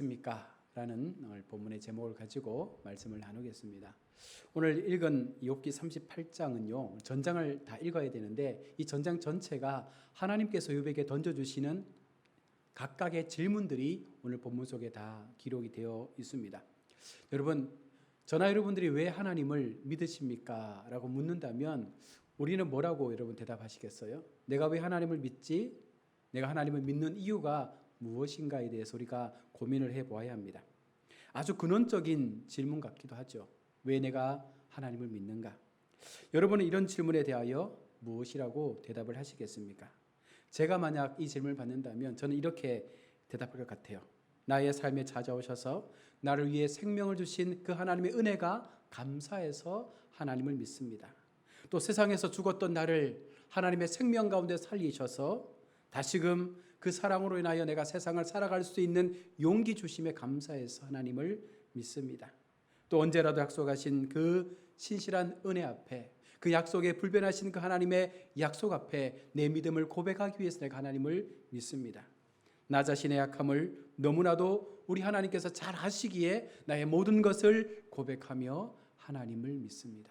입니까? 라는 오늘 본문의 제목을 가지고 말씀을 나누겠습니다. 오늘 읽은 욥기 38장은요, 전장을 다 읽어야 되는데 이 전장 전체가 하나님께서 욥에게 던져주시는 각각의 질문들이 오늘 본문 속에 다 기록이 되어 있습니다. 여러분, 저나 여러분들이 왜 하나님을 믿으십니까? 라고 묻는다면 우리는 뭐라고 여러분 대답하시겠어요? 내가 왜 하나님을 믿지? 내가 하나님을 믿는 이유가 무엇인가에 대해서 우리가 고민을 해보아야 합니다. 아주 근원적인 질문 같기도 하죠. 왜 내가 하나님을 믿는가? 여러분은 이런 질문에 대하여 무엇이라고 대답을 하시겠습니까? 제가 만약 이 질문을 받는다면 저는 이렇게 대답할 것 같아요. 나의 삶에 찾아오셔서 나를 위해 생명을 주신 그 하나님의 은혜가 감사해서 하나님을 믿습니다. 또 세상에서 죽었던 나를 하나님의 생명 가운데 살리셔서 다시금 그 사랑으로 인하여 내가 세상을 살아갈 수 있는 용기 주심에 감사해서 하나님을 믿습니다. 또 언제라도 약속하신 그 신실한 은혜 앞에, 그 약속에 불변하신 그 하나님의 약속 앞에 내 믿음을 고백하기 위해서 내가 하나님을 믿습니다. 나 자신의 약함을 너무나도 우리 하나님께서 잘 아시기에 나의 모든 것을 고백하며 하나님을 믿습니다.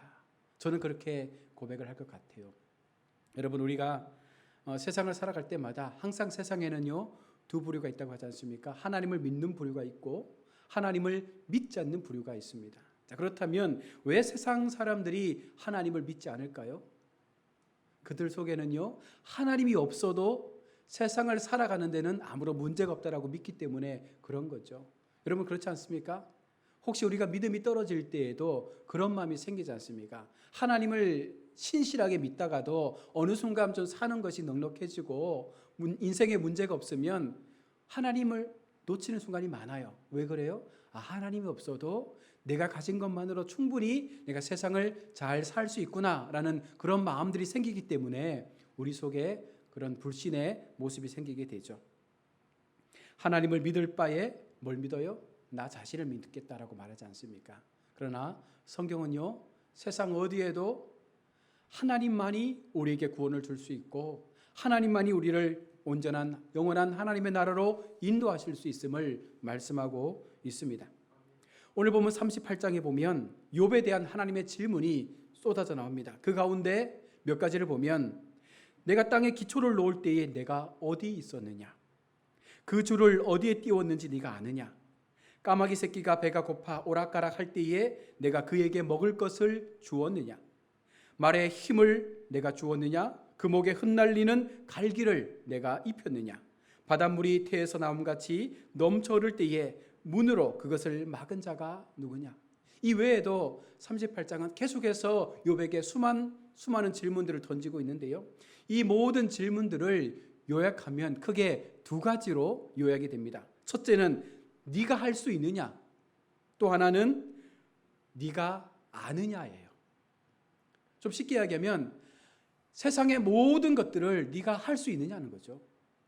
저는 그렇게 고백을 할 것 같아요. 여러분, 우리가 세상을 살아갈 때마다 항상 세상에는요 두 부류가 있다고 하지 않습니까? 하나님을 믿는 부류가 있고 하나님을 믿지 않는 부류가 있습니다. 자, 그렇다면 왜 세상 사람들이 하나님을 믿지 않을까요? 그들 속에는요 하나님이 없어도 세상을 살아가는 데는 아무런 문제가 없다라고 믿기 때문에 그런 거죠. 여러분, 그렇지 않습니까? 혹시 우리가 믿음이 떨어질 때에도 그런 마음이 생기지 않습니까? 하나님을 신실하게 믿다가도 어느 순간 좀 사는 것이 넉넉해지고 인생에 문제가 없으면 하나님을 놓치는 순간이 많아요. 왜 그래요? 하나님이 없어도 내가 가진 것만으로 충분히 내가 세상을 잘 살 수 있구나라는 그런 마음들이 생기기 때문에 우리 속에 그런 불신의 모습이 생기게 되죠. 하나님을 믿을 바에 뭘 믿어요? 나 자신을 믿겠다라고 말하지 않습니까? 그러나 성경은요 세상 어디에도 하나님만이 우리에게 구원을 줄 수 있고 하나님만이 우리를 온전한 영원한 하나님의 나라로 인도하실 수 있음을 말씀하고 있습니다. 오늘 보면 38장에 보면 욥에 대한 하나님의 질문이 쏟아져 나옵니다. 그 가운데 몇 가지를 보면 내가 땅에 기초를 놓을 때에 내가 어디 있었느냐? 그 줄을 어디에 띄웠는지 네가 아느냐? 까마귀 새끼가 배가 고파 오락가락 할 때에 내가 그에게 먹을 것을 주었느냐? 말에 힘을 내가 주었느냐? 그 목에 흩날리는 갈기를 내가 입혔느냐? 바닷물이 태에서 나옴같이 넘쳐 흐를 때에 문으로 그것을 막은 자가 누구냐? 이 외에도 38장은 계속해서 욥에게 수많은 질문들을 던지고 있는데요. 이 모든 질문들을 요약하면 크게 두 가지로 요약이 됩니다. 첫째는 네가 할 수 있느냐? 또 하나는 네가 아느냐예요. 좀 쉽게 이야기하면 세상의 모든 것들을 네가 할 수 있느냐는 거죠.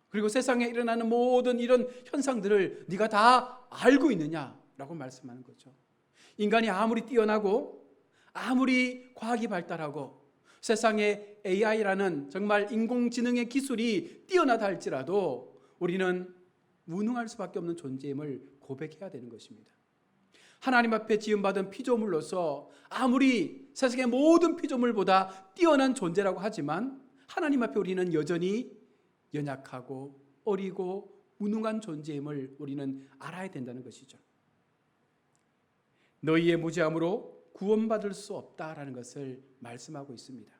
그리고 세상에 일어나는 모든 이런 현상들을 네가 다 알고 있느냐라고 말씀하는 거죠. 인간이 아무리 뛰어나고 아무리 과학이 발달하고 세상에 AI라는 정말 인공지능의 기술이 뛰어나다 할지라도 우리는 무능할 수밖에 없는 존재임을 고백해야 되는 것입니다. 하나님 앞에 지음받은 피조물로서 아무리 세상의 모든 피조물보다 뛰어난 존재라고 하지만 하나님 앞에 우리는 여전히 연약하고 어리고 무능한 존재임을 우리는 알아야 된다는 것이죠. 너희의 무지함으로 구원받을 수 없다라는 것을 말씀하고 있습니다.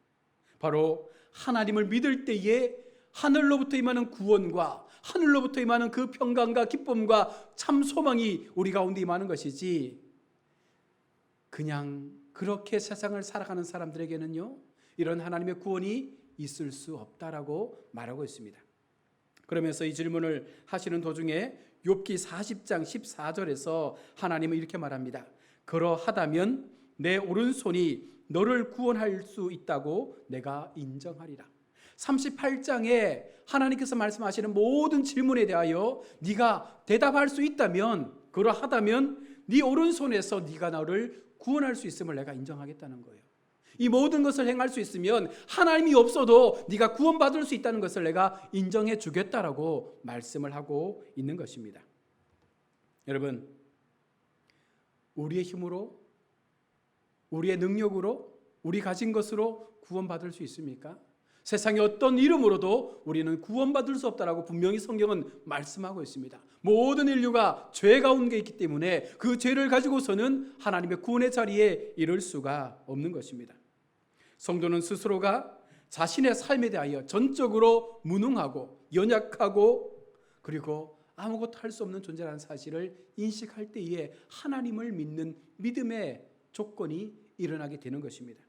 바로 하나님을 믿을 때에 하늘로부터 임하는 구원과 하늘로부터 임하는 그 평강과 기쁨과 참 소망이 우리 가운데 임하는 것이지, 그냥 그렇게 세상을 살아가는 사람들에게는요 이런 하나님의 구원이 있을 수 없다라고 말하고 있습니다. 그러면서 이 질문을 하시는 도중에 욥기 40장 14절에서 하나님은 이렇게 말합니다. 그러하다면 내 오른손이 너를 구원할 수 있다고 내가 인정하리라. 38장에 하나님께서 말씀하시는 모든 질문에 대하여 네가 대답할 수 있다면, 그러하다면 네 오른손에서 네가 나를 구원할 수 있음을 내가 인정하겠다는 거예요. 이 모든 것을 행할 수 있으면 하나님이 없어도 네가 구원받을 수 있다는 것을 내가 인정해 주겠다라고 말씀을 하고 있는 것입니다. 여러분, 우리의 힘으로, 우리의 능력으로, 우리 가진 것으로 구원받을 수 있습니까? 세상의 어떤 이름으로도 우리는 구원받을 수 없다라고 분명히 성경은 말씀하고 있습니다. 모든 인류가 죄 가운데 있기 때문에 그 죄를 가지고서는 하나님의 구원의 자리에 이를 수가 없는 것입니다. 성도는 스스로가 자신의 삶에 대하여 전적으로 무능하고 연약하고 그리고 아무것도 할 수 없는 존재라는 사실을 인식할 때에 하나님을 믿는 믿음의 조건이 일어나게 되는 것입니다.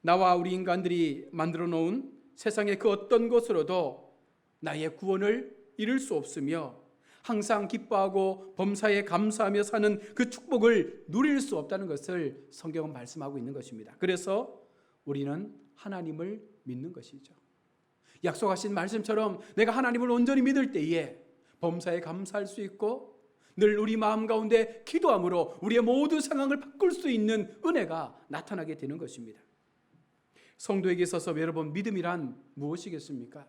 나와 우리 인간들이 만들어 놓은 세상의 그 어떤 것으로도 나의 구원을 이룰 수 없으며 항상 기뻐하고 범사에 감사하며 사는 그 축복을 누릴 수 없다는 것을 성경은 말씀하고 있는 것입니다. 그래서 우리는 하나님을 믿는 것이죠. 약속하신 말씀처럼 내가 하나님을 온전히 믿을 때에 범사에 감사할 수 있고 늘 우리 마음 가운데 기도함으로 우리의 모든 상황을 바꿀 수 있는 은혜가 나타나게 되는 것입니다. 성도에게 있어서 여러분, 믿음이란 무엇이겠습니까?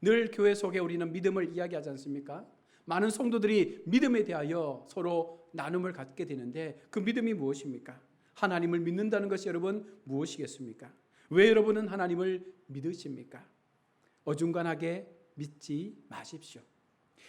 늘 교회 속에 우리는 믿음을 이야기하지 않습니까? 많은 성도들이 믿음에 대하여 서로 나눔을 갖게 되는데 그 믿음이 무엇입니까? 하나님을 믿는다는 것이 여러분 무엇이겠습니까? 왜 여러분은 하나님을 믿으십니까? 어중간하게 믿지 마십시오.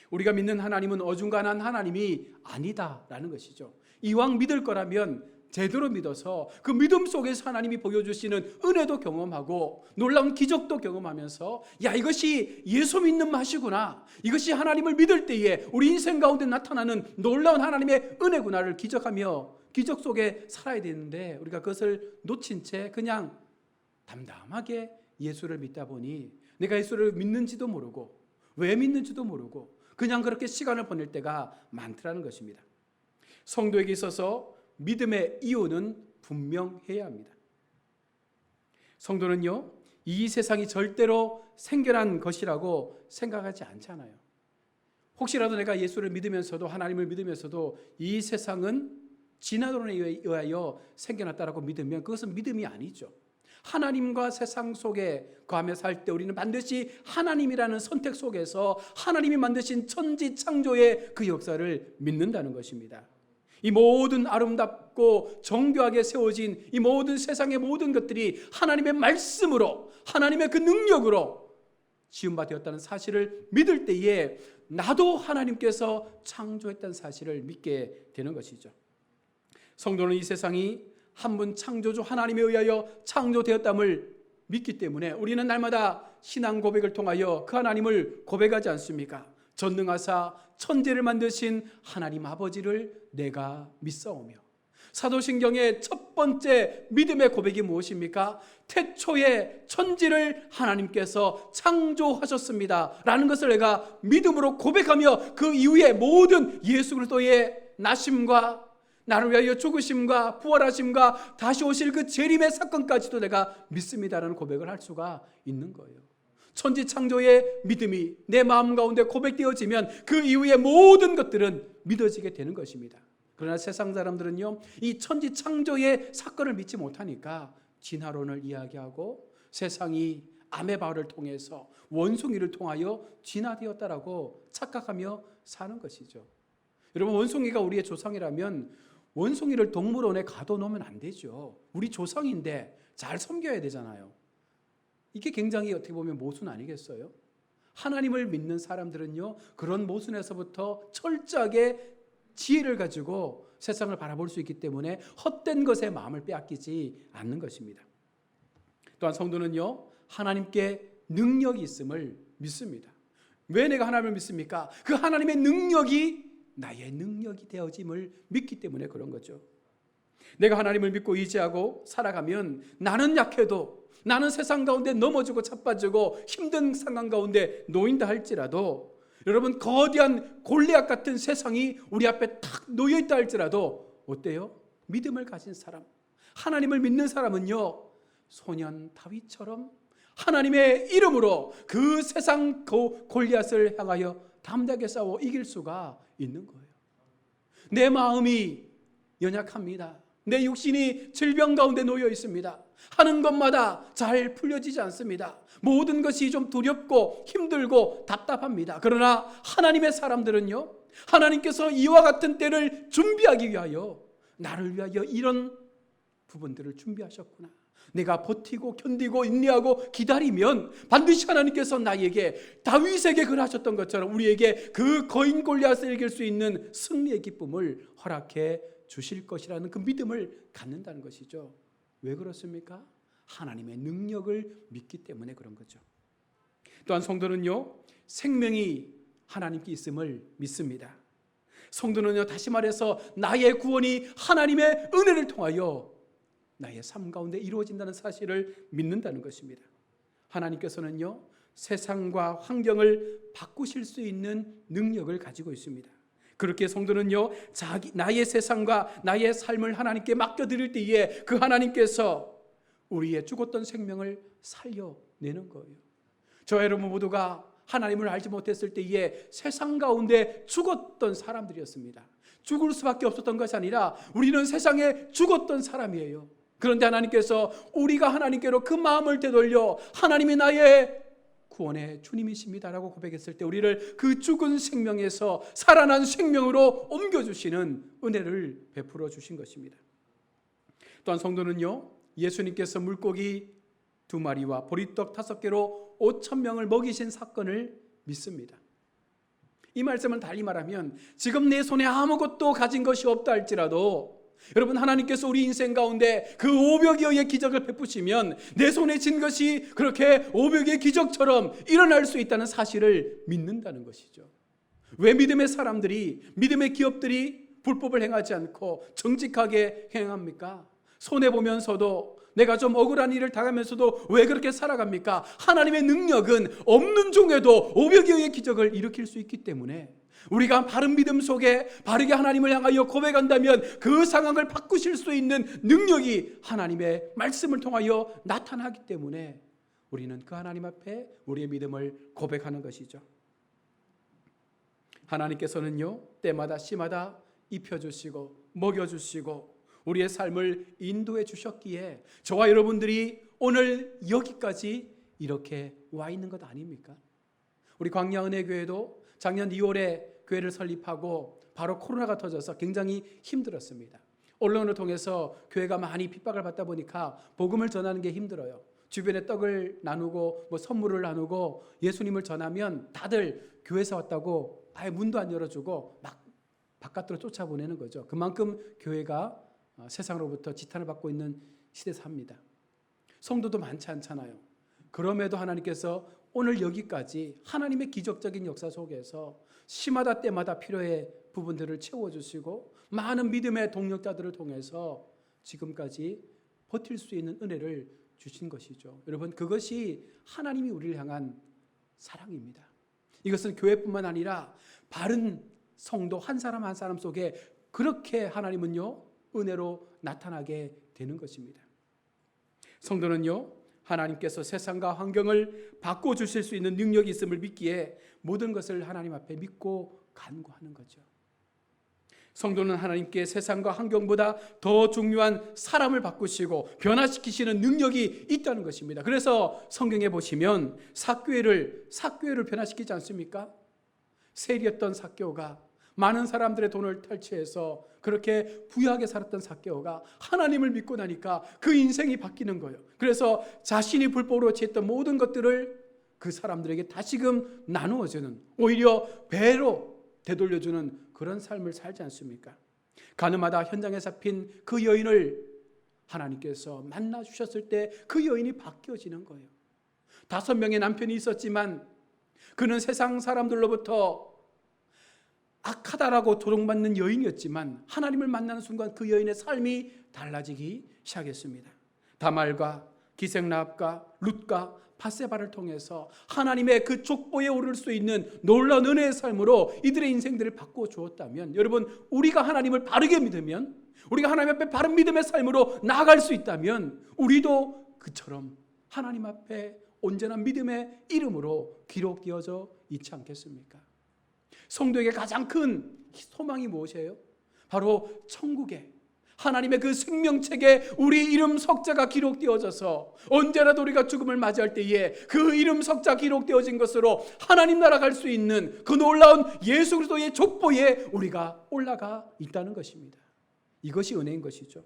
우리가 믿는 하나님은 어중간한 하나님이 아니다라는 것이죠. 이왕 믿을 거라면 제대로 믿어서 그 믿음 속에서 하나님이 보여주시는 은혜도 경험하고 놀라운 기적도 경험하면서 야, 이것이 예수 믿는 맛이구나, 이것이 하나님을 믿을 때에 우리 인생 가운데 나타나는 놀라운 하나님의 은혜구나를 기적하며 기적 속에 살아야 되는데 우리가 그것을 놓친 채 그냥 담담하게 예수를 믿다 보니 내가 예수를 믿는지도 모르고 왜 믿는지도 모르고 그냥 그렇게 시간을 보낼 때가 많더라는 것입니다. 성도에게 있어서 믿음의 이유는 분명해야 합니다. 성도는요, 이 세상이 절대로 생겨난 것이라고 생각하지 않잖아요. 혹시라도 내가 예수를 믿으면서도 하나님을 믿으면서도 이 세상은 진화론에 의하여 생겨났다라고 믿으면 그것은 믿음이 아니죠. 하나님과 세상 속에 거하며 살 때 우리는 반드시 하나님이라는 선택 속에서 하나님이 만드신 천지 창조의 그 역사를 믿는다는 것입니다. 이 모든 아름답고 정교하게 세워진 이 모든 세상의 모든 것들이 하나님의 말씀으로 하나님의 그 능력으로 지음바 되었다는 사실을 믿을 때에 나도 하나님께서 창조했다는 사실을 믿게 되는 것이죠. 성도는 이 세상이 한 분 창조주 하나님에 의하여 창조되었담을 믿기 때문에 우리는 날마다 신앙 고백을 통하여 그 하나님을 고백하지 않습니까? 전능하사 천지를 만드신 하나님 아버지를 내가 믿사오며. 사도신경의 첫 번째 믿음의 고백이 무엇입니까? 태초에 천지를 하나님께서 창조하셨습니다 라는 것을 내가 믿음으로 고백하며 그 이후에 모든 예수 그리스도의 나심과 나를 위하여 죽으심과 부활하심과 다시 오실 그 재림의 사건까지도 내가 믿습니다라는 고백을 할 수가 있는 거예요. 천지 창조의 믿음이 내 마음 가운데 고백되어지면 그 이후의 모든 것들은 믿어지게 되는 것입니다. 그러나 세상 사람들은요, 이 천지 창조의 사건을 믿지 못하니까 진화론을 이야기하고 세상이 아메바를 통해서 원숭이를 통하여 진화되었다라고 착각하며 사는 것이죠. 여러분, 원숭이가 우리의 조상이라면 원숭이를 동물원에 가둬놓으면 안 되죠. 우리 조상인데 잘 섬겨야 되잖아요. 이게 굉장히 어떻게 보면 모순 아니겠어요? 하나님을 믿는 사람들은요, 그런 모순에서부터 철저하게 지혜를 가지고 세상을 바라볼 수 있기 때문에 헛된 것에 마음을 빼앗기지 않는 것입니다. 또한 성도는요, 하나님께 능력이 있음을 믿습니다. 왜 내가 하나님을 믿습니까? 그 하나님의 능력이 나의 능력이 되어짐을 믿기 때문에 그런 거죠. 내가 하나님을 믿고 의지하고 살아가면 나는 약해도, 나는 세상 가운데 넘어지고 자빠지고 힘든 상황 가운데 놓인다 할지라도, 여러분, 거대한 골리앗 같은 세상이 우리 앞에 탁 놓여있다 할지라도 어때요? 믿음을 가진 사람, 하나님을 믿는 사람은요, 소년 다윗처럼 하나님의 이름으로 그 세상 골리앗을 향하여 담대하게 싸워 이길 수가 있는 거예요. 내 마음이 연약합니다. 내 육신이 질병 가운데 놓여 있습니다. 하는 것마다 잘 풀려지지 않습니다. 모든 것이 좀 두렵고 힘들고 답답합니다. 그러나 하나님의 사람들은요, 하나님께서 이와 같은 때를 준비하기 위하여 나를 위하여 이런 부분들을 준비하셨구나. 내가 버티고 견디고 인내하고 기다리면 반드시 하나님께서 나에게 다윗에게 그러하셨던 것처럼 우리에게 그 거인 골리앗을 이길 수 있는 승리의 기쁨을 허락해 주실 것이라는 그 믿음을 갖는다는 것이죠. 왜 그렇습니까? 하나님의 능력을 믿기 때문에 그런 거죠. 또한 성도는요, 생명이 하나님께 있음을 믿습니다. 성도는요, 다시 말해서 나의 구원이 하나님의 은혜를 통하여 나의 삶 가운데 이루어진다는 사실을 믿는다는 것입니다. 하나님께서는요, 세상과 환경을 바꾸실 수 있는 능력을 가지고 있습니다. 그렇게 성도는요, 나의 세상과 나의 삶을 하나님께 맡겨드릴 때에 그 하나님께서 우리의 죽었던 생명을 살려내는 거예요. 저 여러분 모두가 하나님을 알지 못했을 때에 세상 가운데 죽었던 사람들이었습니다. 죽을 수밖에 없었던 것이 아니라 우리는 세상에 죽었던 사람이에요. 그런데 하나님께서 우리가 하나님께로 그 마음을 되돌려 하나님이 나의 구원의 주님이십니다라고 고백했을 때 우리를 그 죽은 생명에서 살아난 생명으로 옮겨주시는 은혜를 베풀어 주신 것입니다. 또한 성도는요, 예수님께서 물고기 2마리와 보리떡 5개로 5,000명을 먹이신 사건을 믿습니다. 이 말씀을 달리 말하면 지금 내 손에 아무것도 가진 것이 없다 할지라도 여러분, 하나님께서 우리 인생 가운데 그 500여의 기적을 베푸시면 내 손에 쥔 것이 그렇게 500의 기적처럼 일어날 수 있다는 사실을 믿는다는 것이죠. 왜 믿음의 사람들이, 믿음의 기업들이 불법을 행하지 않고 정직하게 행합니까? 손해보면서도, 내가 좀 억울한 일을 당하면서도 왜 그렇게 살아갑니까? 하나님의 능력은 없는 중에도 500여의 기적을 일으킬 수 있기 때문에 우리가 바른 믿음 속에 바르게 하나님을 향하여 고백한다면 그 상황을 바꾸실 수 있는 능력이 하나님의 말씀을 통하여 나타나기 때문에 우리는 그 하나님 앞에 우리의 믿음을 고백하는 것이죠. 하나님께서는요, 때마다 시마다 입혀주시고 먹여주시고 우리의 삶을 인도해 주셨기에 저와 여러분들이 오늘 여기까지 이렇게 와 있는 것 아닙니까? 우리 광야은혜교회도 작년 2월에 교회를 설립하고 바로 코로나가 터져서 굉장히 힘들었습니다. 언론을 통해서 교회가 많이 핍박을 받다 보니까 복음을 전하는 게 힘들어요. 주변에 떡을 나누고 선물을 나누고 예수님을 전하면 다들 교회에서 왔다고 아예 문도 안 열어주고 막 바깥으로 쫓아보내는 거죠. 그만큼 교회가 세상으로부터 지탄을 받고 있는 시대에 삽니다. 성도도 많지 않잖아요. 그럼에도 하나님께서 오늘 여기까지 하나님의 기적적인 역사 속에서 시마다 때마다 필요의 부분들을 채워주시고 많은 믿음의 동력자들을 통해서 지금까지 버틸 수 있는 은혜를 주신 것이죠. 여러분, 그것이 하나님이 우리를 향한 사랑입니다. 이것은 교회뿐만 아니라 바른 성도 한 사람 한 사람 속에 그렇게 하나님은요, 은혜로 나타나게 되는 것입니다. 성도는요, 하나님께서 세상과 환경을 바꿔주실 수 있는 능력이 있음을 믿기에 모든 것을 하나님 앞에 믿고 간구하는 거죠. 성도는 하나님께 세상과 환경보다 더 중요한 사람을 바꾸시고 변화시키시는 능력이 있다는 것입니다. 그래서 성경에 보시면 삭개오를 변화시키지 않습니까? 세리였던 삭개오가 많은 사람들의 돈을 탈취해서 그렇게 부유하게 살았던 삭개오가 하나님을 믿고 나니까 그 인생이 바뀌는 거예요. 그래서 자신이 불법으로 취했던 모든 것들을 그 사람들에게 다시금 나누어주는, 오히려 배로 되돌려주는 그런 삶을 살지 않습니까? 가늠하다 현장에 잡힌 그 여인을 하나님께서 만나 주셨을 때 그 여인이 바뀌어지는 거예요. 5명의 남편이 있었지만 그는 세상 사람들로부터 악하다라고 조롱받는 여인이었지만 하나님을 만나는 순간 그 여인의 삶이 달라지기 시작했습니다. 다말과 기생라합과 룻과 바세바를 통해서 하나님의 그 족보에 오를 수 있는 놀라운 은혜의 삶으로 이들의 인생들을 바꾸어 주었다면, 여러분, 우리가 하나님을 바르게 믿으면, 우리가 하나님 앞에 바른 믿음의 삶으로 나아갈 수 있다면 우리도 그처럼 하나님 앞에 온전한 믿음의 이름으로 기록되어져 있지 않겠습니까? 성도에게 가장 큰 소망이 무엇이에요? 바로 천국에 하나님의 그 생명책에 우리 이름 석자가 기록되어져서 언제라도 우리가 죽음을 맞이할 때에 그 이름 석자 기록되어진 것으로 하나님 나라 갈 수 있는 그 놀라운 예수 그리스도의 족보에 우리가 올라가 있다는 것입니다. 이것이 은혜인 것이죠.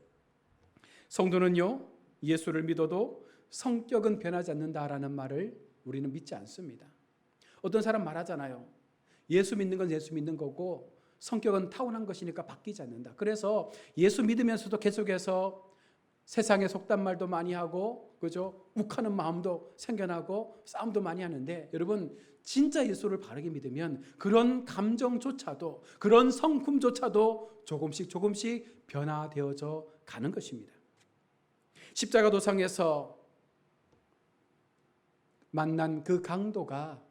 성도는요, 예수를 믿어도 성격은 변하지 않는다라는 말을 우리는 믿지 않습니다. 어떤 사람 말하잖아요. 예수 믿는 건 예수 믿는 거고 성격은 타고난 것이니까 바뀌지 않는다. 그래서 예수 믿으면서도 계속해서 세상에 속단 말도 많이 하고, 그죠? 욱하는 마음도 생겨나고 싸움도 많이 하는데, 여러분 진짜 예수를 바르게 믿으면 그런 감정조차도, 그런 성품조차도 조금씩 변화되어져 가는 것입니다. 십자가 도상에서 만난 그 강도가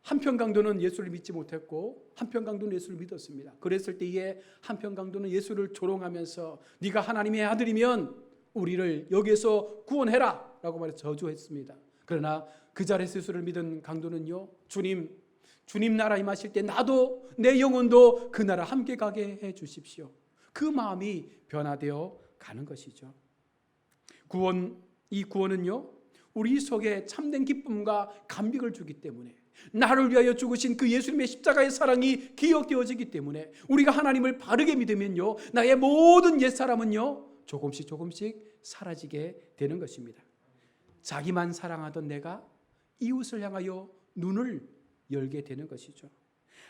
한편 강도는 예수를 믿지 못했고 한편 강도는 예수를 믿었습니다. 그랬을 때에 한편 강도는 예수를 조롱하면서 네가 하나님의 아들이면 우리를 여기에서 구원해라 라고 말해서 저주했습니다. 그러나 그 자리에서 예수를 믿은 강도는요, 주님 나라 임하실 때 나도 내 영혼도 그 나라 함께 가게 해 주십시오. 그 마음이 변화되어 가는 것이죠. 이 구원은요, 우리 속에 참된 기쁨과 감격을 주기 때문에, 나를 위하여 죽으신 그 예수님의 십자가의 사랑이 기억되어지기 때문에 우리가 하나님을 바르게 믿으면요, 나의 모든 옛사람은요 조금씩 사라지게 되는 것입니다. 자기만 사랑하던 내가 이웃을 향하여 눈을 열게 되는 것이죠.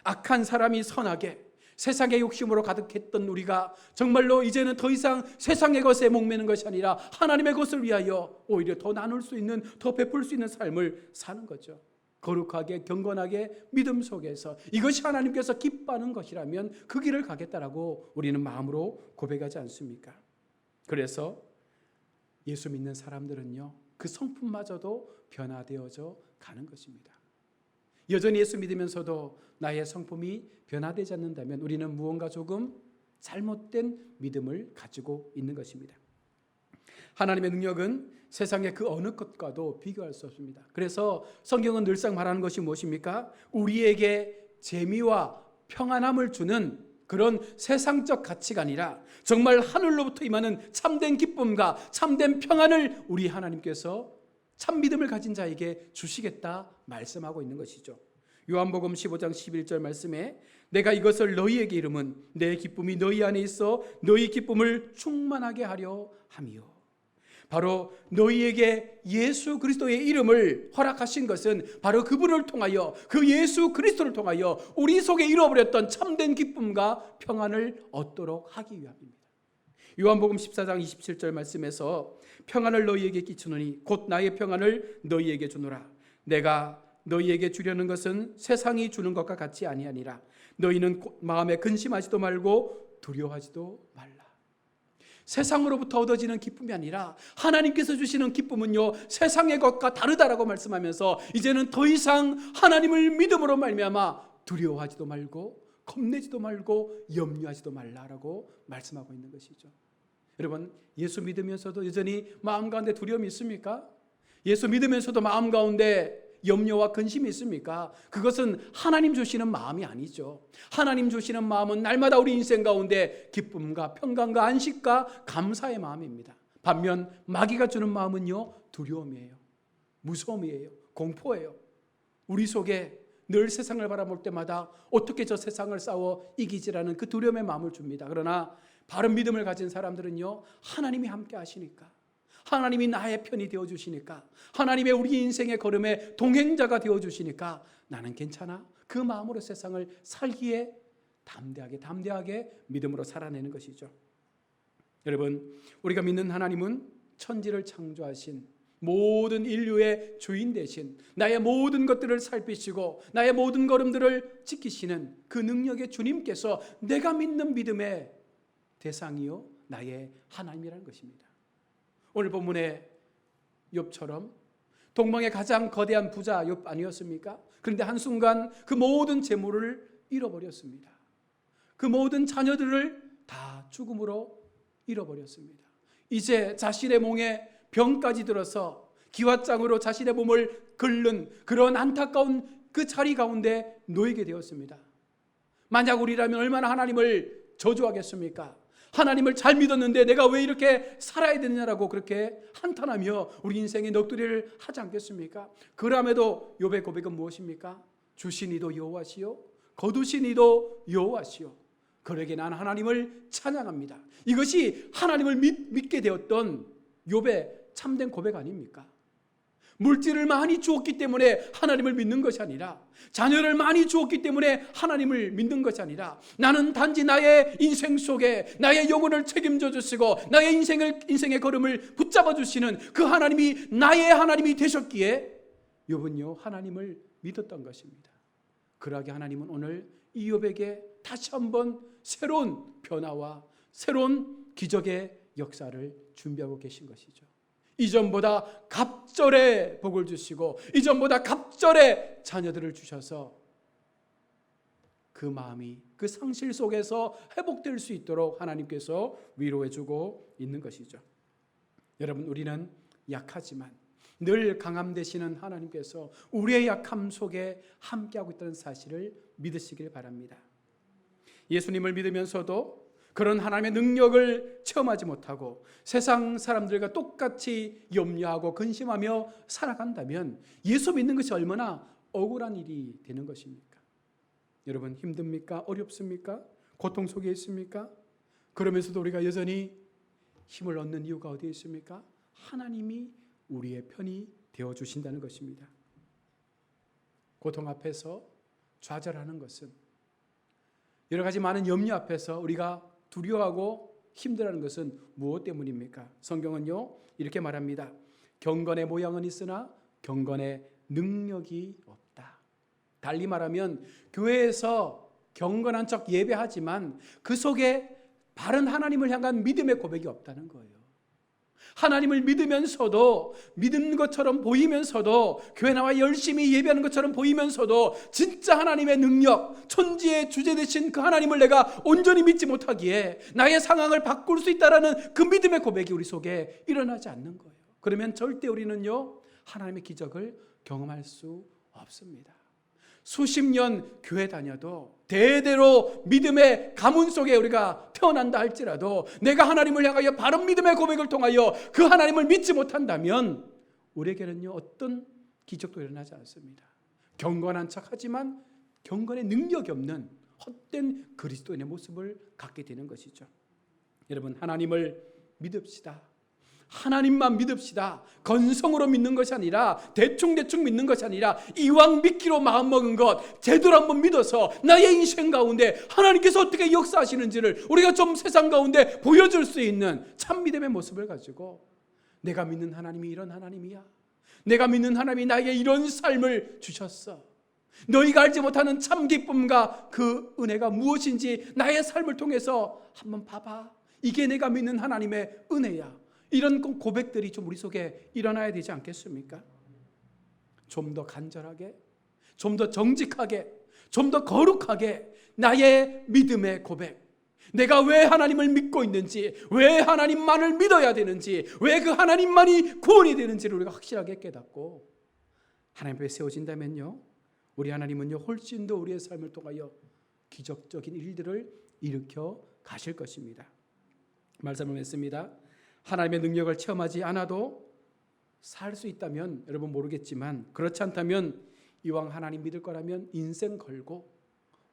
악한 사람이 선하게 세상의 욕심으로 가득했던 우리가 정말로 이제는 더 이상 세상의 것에 목매는 것이 아니라 하나님의 것을 위하여 오히려 더 나눌 수 있는, 더 베풀 수 있는 삶을 사는 거죠. 거룩하게 경건하게 믿음 속에서 이것이 하나님께서 기뻐하는 것이라면 그 길을 가겠다라고 우리는 마음으로 고백하지 않습니까? 그래서 예수 믿는 사람들은요, 그 성품마저도 변화되어져 가는 것입니다. 여전히 예수 믿으면서도 나의 성품이 변화되지 않는다면 우리는 무언가 조금 잘못된 믿음을 가지고 있는 것입니다. 하나님의 능력은 세상의 그 어느 것과도 비교할 수 없습니다. 그래서 성경은 늘상 말하는 것이 무엇입니까? 우리에게 재미와 평안함을 주는 그런 세상적 가치가 아니라 정말 하늘로부터 임하는 참된 기쁨과 참된 평안을 우리 하나님께서 참 믿음을 가진 자에게 주시겠다 말씀하고 있는 것이죠. 요한복음 15장 11절 말씀에 내가 이것을 너희에게 이름은 내 기쁨이 너희 안에 있어 너희 기쁨을 충만하게 하려 함이요. 바로 너희에게 예수 그리스도의 이름을 허락하신 것은 바로 그분을 통하여, 그 예수 그리스도를 통하여 우리 속에 잃어버렸던 참된 기쁨과 평안을 얻도록 하기 위함입니다. 요한복음 14장 27절 말씀에서 평안을 너희에게 끼치노니 곧 나의 평안을 너희에게 주노라. 내가 너희에게 주려는 것은 세상이 주는 것과 같이 아니하니라. 너희는 마음에 근심하지도 말고 두려워하지도 말라. 세상으로부터 얻어지는 기쁨이 아니라 하나님께서 주시는 기쁨은요, 세상의 것과 다르다라고 말씀하면서 이제는 더 이상 하나님을 믿음으로 말미암아 두려워하지도 말고 겁내지도 말고 염려하지도 말라라고 말씀하고 있는 것이죠. 여러분, 예수 믿으면서도 여전히 마음 가운데 두려움이 있습니까? 예수 믿으면서도 마음 가운데 염려와 근심이 있습니까? 그것은 하나님 주시는 마음이 아니죠. 하나님 주시는 마음은 날마다 우리 인생 가운데 기쁨과 평강과 안식과 감사의 마음입니다. 반면 마귀가 주는 마음은요, 두려움이에요. 무서움이에요. 공포예요. 우리 속에 늘 세상을 바라볼 때마다 어떻게 저 세상을 싸워 이기지라는 그 두려움의 마음을 줍니다. 그러나 바른 믿음을 가진 사람들은요, 하나님이 함께 하시니까, 하나님이 나의 편이 되어주시니까, 하나님의 우리 인생의 걸음에 동행자가 되어주시니까 나는 괜찮아. 그 마음으로 세상을 살기에 담대하게 믿음으로 살아내는 것이죠. 여러분, 우리가 믿는 하나님은 천지를 창조하신 모든 인류의 주인 되신, 나의 모든 것들을 살피시고 나의 모든 걸음들을 지키시는 그 능력의 주님께서 내가 믿는 믿음의 대상이요 나의 하나님이라는 것입니다. 오늘 본문의 욥처럼 동방의 가장 거대한 부자 욥 아니었습니까? 그런데 한순간 그 모든 재물을 잃어버렸습니다. 그 모든 자녀들을 다 죽음으로 잃어버렸습니다. 이제 자신의 몸에 병까지 들어서 기왓장으로 자신의 몸을 긁는 그런 안타까운 그 자리 가운데 놓이게 되었습니다. 만약 우리라면 얼마나 하나님을 저주하겠습니까? 하나님을 잘 믿었는데 내가 왜 이렇게 살아야 되느냐라고 그렇게 한탄하며 우리 인생의 넋두리를 하지 않겠습니까? 그럼에도 욥의 고백은 무엇입니까? 주신 이도 여호와시요 거두신 이도 여호와시요 그러게 난 하나님을 찬양합니다. 이것이 하나님을 믿게 되었던 욥의 참된 고백 아닙니까? 물질을 많이 주었기 때문에 하나님을 믿는 것이 아니라, 자녀를 많이 주었기 때문에 하나님을 믿는 것이 아니라, 나는 단지 나의 인생 속에 나의 영혼을 책임져 주시고 나의 인생의 걸음을 붙잡아 주시는 그 하나님이 나의 하나님이 되셨기에 욥은요 하나님을 믿었던 것입니다. 그러하게 하나님은 오늘 이 욥에게 다시 한번 새로운 변화와 새로운 기적의 역사를 준비하고 계신 것이죠. 이전보다 갑절의 복을 주시고 이전보다 갑절의 자녀들을 주셔서 그 마음이 그 상실 속에서 회복될 수 있도록 하나님께서 위로해주고 있는 것이죠. 여러분, 우리는 약하지만 늘 강함 되시는 하나님께서 우리의 약함 속에 함께하고 있다는 사실을 믿으시길 바랍니다. 예수님을 믿으면서도 그런 하나님의 능력을 체험하지 못하고 세상 사람들과 똑같이 염려하고 근심하며 살아간다면 예수 믿는 것이 얼마나 억울한 일이 되는 것입니까? 여러분, 힘듭니까? 어렵습니까? 고통 속에 있습니까? 그러면서도 우리가 여전히 힘을 얻는 이유가 어디에 있습니까? 하나님이 우리의 편이 되어주신다는 것입니다. 고통 앞에서 좌절하는 것은, 여러 가지 많은 염려 앞에서 우리가 두려워하고 힘들어하는 것은 무엇 때문입니까? 성경은요 이렇게 말합니다. 경건의 모양은 있으나 경건의 능력이 없다. 달리 말하면 교회에서 경건한 척 예배하지만 그 속에 바른 하나님을 향한 믿음의 고백이 없다는 거예요. 하나님을 믿으면서도, 믿는 것처럼 보이면서도, 교회 나와 열심히 예배하는 것처럼 보이면서도 진짜 하나님의 능력, 천지의 주제 되신 그 하나님을 내가 온전히 믿지 못하기에 나의 상황을 바꿀 수 있다는 그 믿음의 고백이 우리 속에 일어나지 않는 거예요. 그러면 절대 우리는요 하나님의 기적을 경험할 수 없습니다. 수십 년 교회 다녀도 대대로 믿음의 가문 속에 우리가 태어난다 할지라도 내가 하나님을 향하여 바른 믿음의 고백을 통하여 그 하나님을 믿지 못한다면 우리에게는요 어떤 기적도 일어나지 않습니다. 경건한 척하지만 경건의 능력이 없는 헛된 그리스도인의 모습을 갖게 되는 것이죠. 여러분, 하나님을 믿읍시다. 하나님만 믿읍시다. 건성으로 믿는 것이 아니라 대충 믿는 것이 아니라 이왕 믿기로 마음먹은 것 제대로 한번 믿어서 나의 인생 가운데 하나님께서 어떻게 역사하시는지를 우리가 좀 세상 가운데 보여줄 수 있는 참 믿음의 모습을 가지고, 내가 믿는 하나님이 이런 하나님이야, 내가 믿는 하나님이 나에게 이런 삶을 주셨어, 너희가 알지 못하는 참 기쁨과 그 은혜가 무엇인지 나의 삶을 통해서 한번 봐봐, 이게 내가 믿는 하나님의 은혜야, 이런 고백들이 좀 우리 속에 일어나야 되지 않겠습니까? 좀 더 간절하게, 좀 더 정직하게, 좀 더 거룩하게 나의 믿음의 고백, 내가 왜 하나님을 믿고 있는지, 왜 하나님만을 믿어야 되는지, 왜 그 하나님만이 구원이 되는지를 우리가 확실하게 깨닫고 하나님 앞에 세워진다면요 우리 하나님은요 훨씬 더 우리의 삶을 통하여 기적적인 일들을 일으켜 가실 것입니다. 말씀을 했습니다. 하나님의 능력을 체험하지 않아도 살 수 있다면 여러분 모르겠지만, 그렇지 않다면 이왕 하나님 믿을 거라면 인생 걸고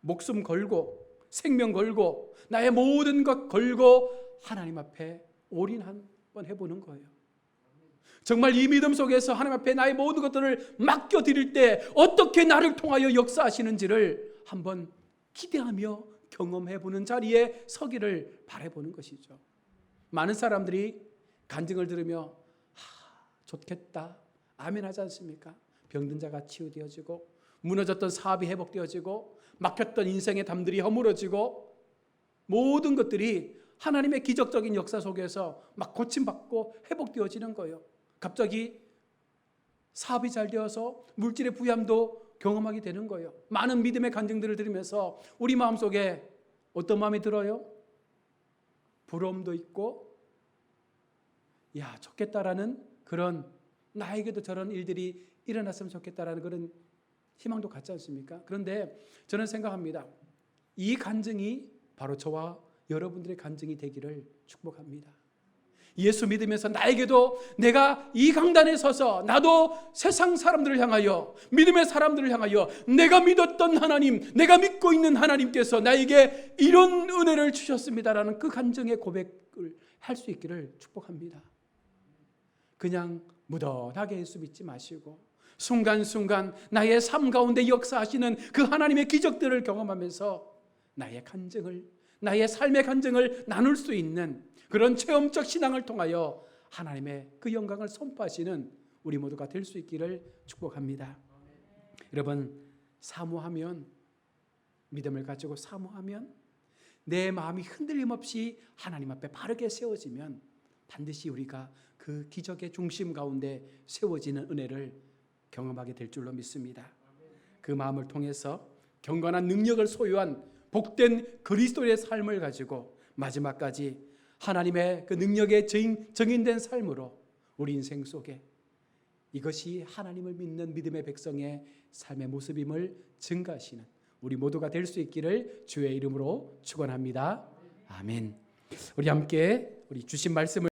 목숨 걸고 생명 걸고 나의 모든 것 걸고 하나님 앞에 올인 한번 해보는 거예요. 정말 이 믿음 속에서 하나님 앞에 나의 모든 것들을 맡겨드릴 때 어떻게 나를 통하여 역사하시는지를 한번 기대하며 경험해보는 자리에 서기를 바라보는 것이죠. 많은 사람들이 간증을 들으며 좋겠다, 아멘 하지 않습니까? 병든 자가 치유되어지고, 무너졌던 사업이 회복되어지고, 막혔던 인생의 담들이 허물어지고, 모든 것들이 하나님의 기적적인 역사 속에서 막 고침받고 회복되어지는 거예요. 갑자기 사업이 잘 되어서 물질의 부유함도 경험하게 되는 거예요. 많은 믿음의 간증들을 들으면서 우리 마음속에 어떤 마음이 들어요? 부러움도 있고, 야 좋겠다라는 그런, 나에게도 저런 일들이 일어났으면 좋겠다라는 그런 희망도 갖지 않습니까? 그런데 저는 생각합니다. 이 간증이 바로 저와 여러분들의 간증이 되기를 축복합니다. 예수 믿으면서 나에게도 내가 이 강단에 서서 나도 세상 사람들을 향하여, 믿음의 사람들을 향하여 내가 믿었던 하나님, 내가 믿고 있는 하나님께서 나에게 이런 은혜를 주셨습니다라는 그 간증의 고백을 할 수 있기를 축복합니다. 그냥 무던하게 예수 믿지 마시고 순간순간 나의 삶 가운데 역사하시는 그 하나님의 기적들을 경험하면서 나의 간증을, 나의 삶의 간증을 나눌 수 있는 그런 체험적 신앙을 통하여 하나님의 그 영광을 선포하시는 우리 모두가 될 수 있기를 축복합니다. 여러분, 사모하면, 믿음을 가지고 사모하면, 내 마음이 흔들림 없이 하나님 앞에 바르게 세워지면 반드시 우리가 그 기적의 중심 가운데 세워지는 은혜를 경험하게 될 줄로 믿습니다. 그 마음을 통해서 경건한 능력을 소유한 복된 그리스도의 삶을 가지고 마지막까지 하나님의 그 능력에 정인된 삶으로 우리 인생 속에 이것이 하나님을 믿는 믿음의 백성의 삶의 모습임을 증가하시는 우리 모두가 될 수 있기를 주의 이름으로 축원합니다. 아멘. 우리 함께 우리 주신 말씀을